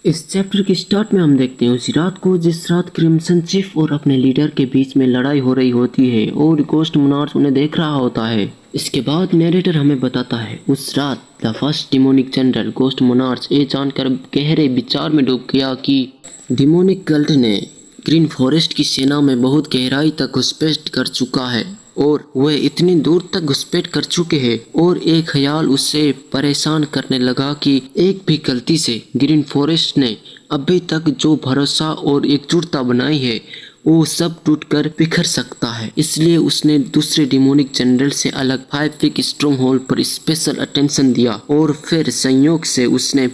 इस चैप्टर के स्टार्ट में हम देखते हैं उसी रात को जिस रात क्रिम्सन चीफ और अपने लीडर के बीच में लड़ाई हो रही होती है और गोस्ट मोनार्च उन्हें देख रहा होता है। इसके बाद नैरेटर हमें बताता है उस रात the first demonic general ghost monarch ये जानकर गहरे विचार में डूब गया कि डिमोनिक कल्ट ने ग्रीन फॉरेस्ट की सेना में बहुत गहराई तक घुसपैठ कर चुका है और वह इतनी दूर तक घुसपैठ कर चुके हैं और एक ख्याल उससे परेशान करने लगा कि एक भी गलती से ग्रीन फॉरेस्ट ने अभी तक जो भरोसा और एकजुटता बनाई है वो सब टूटकर बिखर सकता है। इसलिए उसने दूसरे डिमोनिक जनरल से अलग 5 वीक स्ट्रॉन्ग होल्ड पर स्पेशल अटेंशन दिया और फिर संयोग से उसने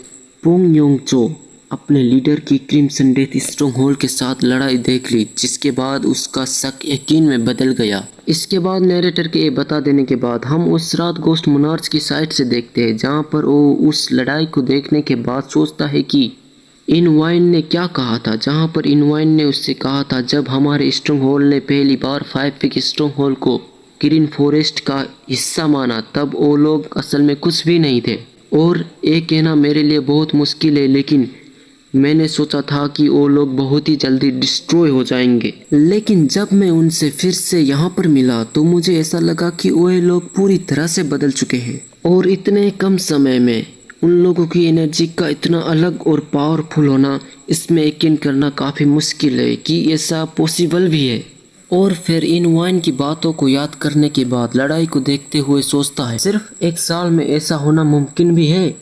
पोंग योंग चो अपने लीडर की क्रिम्सन डेथ स्ट्रॉन्ग होल्ड के साथ लड़ाई देख ली, जिसके बाद उसका शक यकीन में बदल गया। इसके बाद नैरेटर के बता देने के बाद हम उस रात गोस्ट मोनार्च की साइड से देखते हैं जहां पर वो उस लड़ाई को देखने के बाद सोचता है कि इनवाइन ने क्या कहा था, जहां पर इनवाइन ने उससे कहा था जब हमारे स्ट्रॉन्ग होल्ड ने पहली बार 5 वीक स्ट्रॉन्ग होल्ड को ग्रीन फॉरेस्ट का हिस्सा माना तब वो लोग असल में कुछ भी नहीं थे और ये कहना मेरे लिए बहुत मुश्किल है, लेकिन मैंने सोचा था कि वो लोग बहुत ही जल्दी डिस्ट्रॉय हो जाएंगे। लेकिन जब मैं उनसे फिर से यहाँ पर मिला तो मुझे ऐसा लगा कि वह लोग पूरी तरह से बदल चुके हैं और इतने कम समय में उन लोगों की एनर्जी का इतना अलग और पावरफुल होना, इसमें यकीन करना काफ़ी मुश्किल है कि ऐसा पॉसिबल भी है। और फिर इन वाइन की बातों को याद करने के बाद लड़ाई को देखते हुए सोचता है सिर्फ एक साल में ऐसा होना मुमकिन भी है।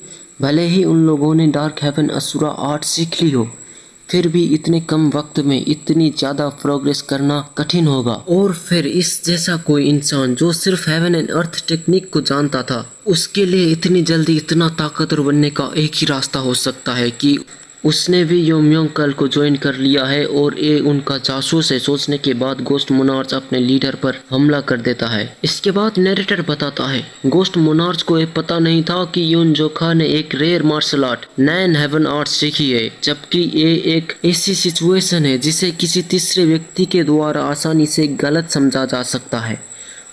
भले ही उन लोगों ने डार्क हेवन असुरा आर्ट सीख ली हो, फिर भी इतने कम वक्त में इतनी ज़्यादा प्रोग्रेस करना कठिन होगा। और फिर इस जैसा कोई इंसान जो सिर्फ हेवन एंड अर्थ टेक्निक को जानता था, उसके लिए इतनी जल्दी इतना ताकतवर बनने का एक ही रास्ता हो सकता है कि उसने भी योमयोंग कल को ज्वाइन कर लिया है और ये उनका जासूस है। सोचने के बाद गोस्ट मोनार्च अपने लीडर पर हमला कर देता है। इसके बाद नैरेटर बताता है गोस्ट मोनार्च को ये पता नहीं था कि यून जोखा ने एक rare martial art 9 heaven art सीखी है, जबकि ये एक ऐसी सिचुएशन है जिसे किसी तीसरे व्यक्ति के द्वारा आसानी से गलत समझा जा सकता है।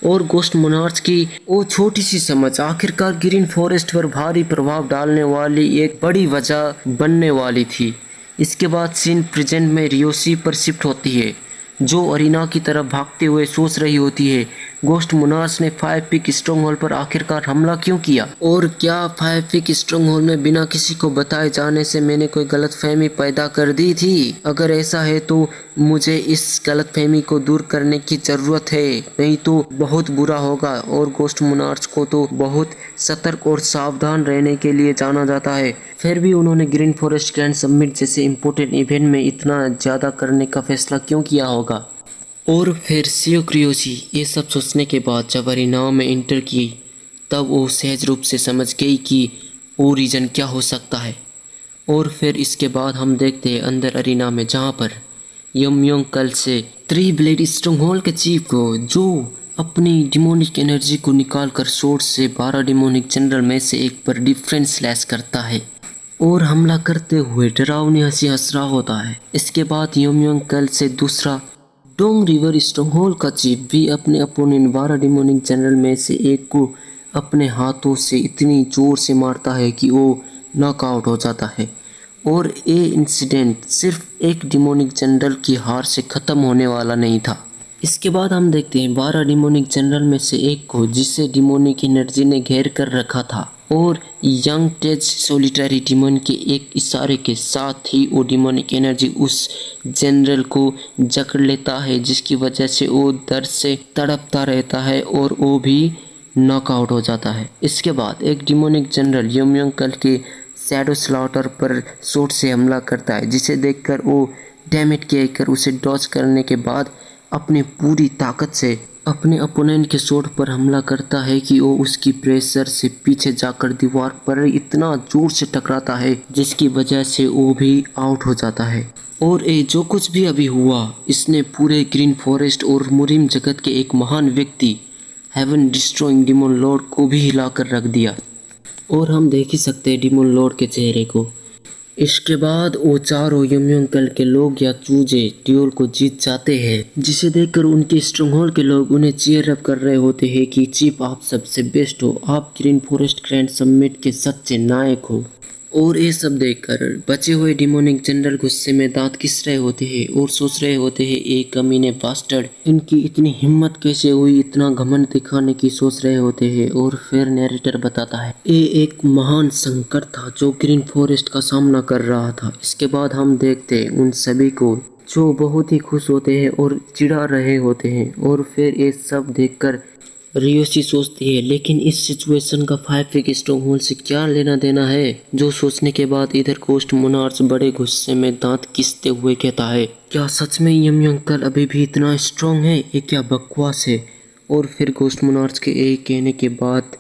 और गोस्ट मोनार्च की वो छोटी सी समझ आखिरकार ग्रीन फॉरेस्ट पर भारी प्रभाव डालने वाली एक बड़ी वजह बनने वाली थी। इसके बाद सीन प्रेजेंट में रियोशी पर शिफ्ट होती है जो अरीना की तरफ भागते हुए सोच रही होती है गोस्ट मोनार्च ने 5 वीक स्ट्रॉन्ग होल्ड पर आखिरकार हमला क्यों किया, और क्या 5 वीक स्ट्रॉन्ग होल्ड में बिना किसी को बताए जाने से मैंने कोई गलतफहमी पैदा कर दी थी। अगर ऐसा है तो मुझे इस गलतफहमी को दूर करने की ज़रूरत है, नहीं तो बहुत बुरा होगा। और गोस्ट मोनार्च को तो बहुत सतर्क और सावधान रहने के लिए जाना जाता है, फिर भी उन्होंने ग्रीन फॉरेस्ट ग्रैंड समिट जैसे इम्पोर्टेंट इवेंट में इतना ज़्यादा करने का फैसला क्यों किया होगा। और फिर सियो क्रियोशी ये सब सोचने के बाद जब अरीना में इंटर की तब वो सहज रूप से समझ गई कि वो रीज़न क्या हो सकता है। और फिर इसके बाद हम देखते हैं अंदर अरीना में जहाँ पर योमयोंग कल से 3 ब्लेड स्ट्रॉन्ग होल्ड के चीफ को जो अपनी डिमोनिक एनर्जी को निकाल कर सोर्स से 12 डिमोनिक जनरल में से एक पर डिफरेंट स्लैश करता है और हमला करते हुए डरावनी हंसी हंस रहा होता है। इसके बाद योमयोंग कल से दूसरा डोंग रिवर स्ट्रॉन्गहोल्ड का चीफ भी अपने अपोनेंट 12 डिमोनिक जनरल में से एक को अपने हाथों से इतनी जोर से मारता है कि वो नॉकआउट हो जाता है। और ये इंसिडेंट सिर्फ एक डिमोनिक जनरल की हार से ख़त्म होने वाला नहीं था। इसके बाद हम देखते हैं 12 डिमोनिक जनरल में से एक को जिसे डिमोनिक एनर्जी ने घेर कर रखा था और यंग तेज सोलिटरी डिमन के एक इशारे के साथ ही वो डिमोनिक एनर्जी उस जनरल को जकड़ लेता है, जिसकी वजह से वो दर्द से तड़पता रहता है और वो भी नॉकआउट हो जाता है। इसके बाद एक डिमोनिक जनरल योमयोंग कल के शैडो स्लॉटर पर शॉट से हमला करता है, जिसे देखकर वो डैमेज कहकर उसे डॉज करने के बाद अपनी पूरी ताकत से अपने अपोनेंट के शॉट पर हमला करता है कि वो उसकी प्रेशर से पीछे जाकर दीवार पर इतना जोर से टकराता है जिसकी वजह से वो भी आउट हो जाता है। और ये जो कुछ भी अभी हुआ इसने पूरे ग्रीन फॉरेस्ट और मुरिम जगत के एक महान व्यक्ति हेवन डिस्ट्रॉइंग डिमोन लॉर्ड को भी हिलाकर रख दिया और हम देख ही सकते हैं डिमोन लॉर्ड के चेहरे को। इसके बाद वो चारों योमयोंग कल के लोग या चूजे ड्यूल को जीत जाते हैं, जिसे देखकर उनके स्ट्रॉन्गहोल्ड के लोग उन्हें चीयर अप कर रहे होते हैं कि चीफ आप सबसे बेस्ट हो, आप ग्रीन फॉरेस्ट ग्रैंड समिट के सच्चे नायक हो। और ये सब देखकर बचे हुए डिमोनिक जनरल गुस्से में दांत किस रहे होते हैं और सोच रहे होते हैं एक कमीने बास्टर्ड, इनकी इतनी हिम्मत कैसे हुई, इतना घमंड दिखाने की सोच रहे होते हैं। और फिर नैरेटर बताता है ये एक महान संकट था जो ग्रीन फॉरेस्ट का सामना कर रहा था। इसके बाद हम देखते हैं उन सभी को जो बहुत ही खुश होते हैं और चिढ़ा रहे होते हैं। और फिर ये सब देखकर रियोशी सोचती है लेकिन इस सिचुएशन का 5 वीक स्ट्रॉन्ग होल्ड से क्या लेना देना है। जो सोचने के बाद इधर गोस्ट मोनार्च बड़े गुस्से में दांत किसते हुए कहता है क्या सच में यम अंकल अभी भी इतना स्ट्रॉन्ग है, ये क्या बकवास है। और फिर गोस्ट मोनार्च के एक कहने के बाद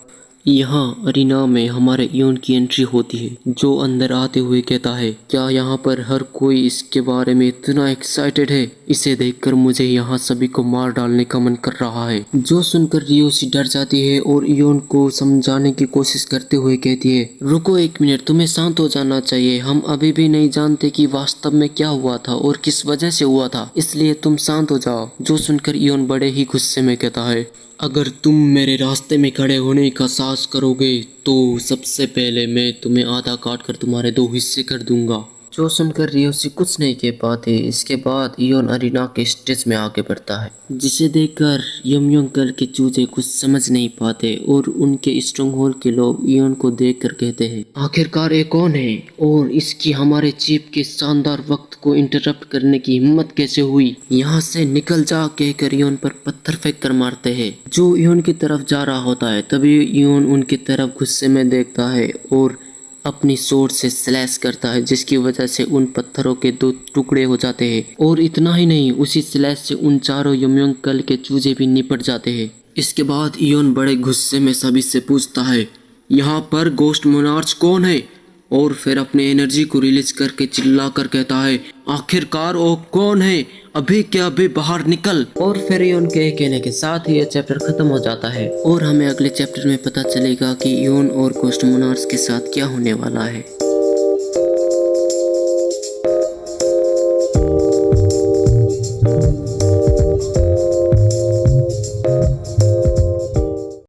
यहाँ अरीना में हमारे इयोन की एंट्री होती है जो अंदर आते हुए कहता है क्या यहाँ पर हर कोई इसके बारे में इतना एक्साइटेड है, इसे देखकर मुझे यहाँ सभी को मार डालने का मन कर रहा है। जो सुनकर रियोशी डर जाती है और इयोन को समझाने की कोशिश करते हुए कहती है रुको एक मिनट, तुम्हें शांत हो जाना चाहिए, हम अभी भी नहीं जानते कि वास्तव में क्या हुआ था और किस वजह से हुआ था, इसलिए तुम शांत हो जाओ। जो सुनकर इयोन बड़े ही गुस्से में कहता है अगर तुम मेरे रास्ते में खड़े होने का साहस करोगे तो सबसे पहले मैं तुम्हें आधा काट कर तुम्हारे 2 हिस्से कर दूंगा। जो सुनकर रियोशी कुछ नहीं कह पाते। इसके बाद इयोन अरीना के स्टेज में आगे बढ़ता है जिसे देखकर यमयंकल के चूजे कुछ समझ नहीं पाते और उनके स्ट्रॉन्ग होल्ड के लोग इयोन को देखकर कहते हैं आखिरकार ये कौन है और इसकी हमारे चीफ के शानदार वक्त को इंटरप्ट करने की हिम्मत कैसे हुई, यहाँ से निकल जा कहकर इयोन पर पत्थर फेंक कर मारते हैं। जो इयोन की तरफ जा रहा होता है तभी इयोन उनकी तरफ गुस्से में देखता है और अपनी सोर्ड से स्लैश करता है जिसकी वजह से उन पत्थरों के 2 टुकड़े हो जाते हैं। और इतना ही नहीं, उसी स्लैश से उन चारों यमयंकल के चूजे भी निपट जाते हैं। इसके बाद इयोन बड़े गुस्से में सभी से पूछता है यहाँ पर गोस्ट मोनार्च कौन है, और फिर अपनी एनर्जी को रिलीज करके चिल्ला कर कहता है आखिरकार वो कौन है, अभी क्या अभी बाहर निकल। और फिर इयोन के कहने के साथ ही ये चैप्टर खत्म हो जाता है और हमें अगले चैप्टर में पता चलेगा कि इयोन और गोस्ट मोनार्च के साथ क्या होने वाला है।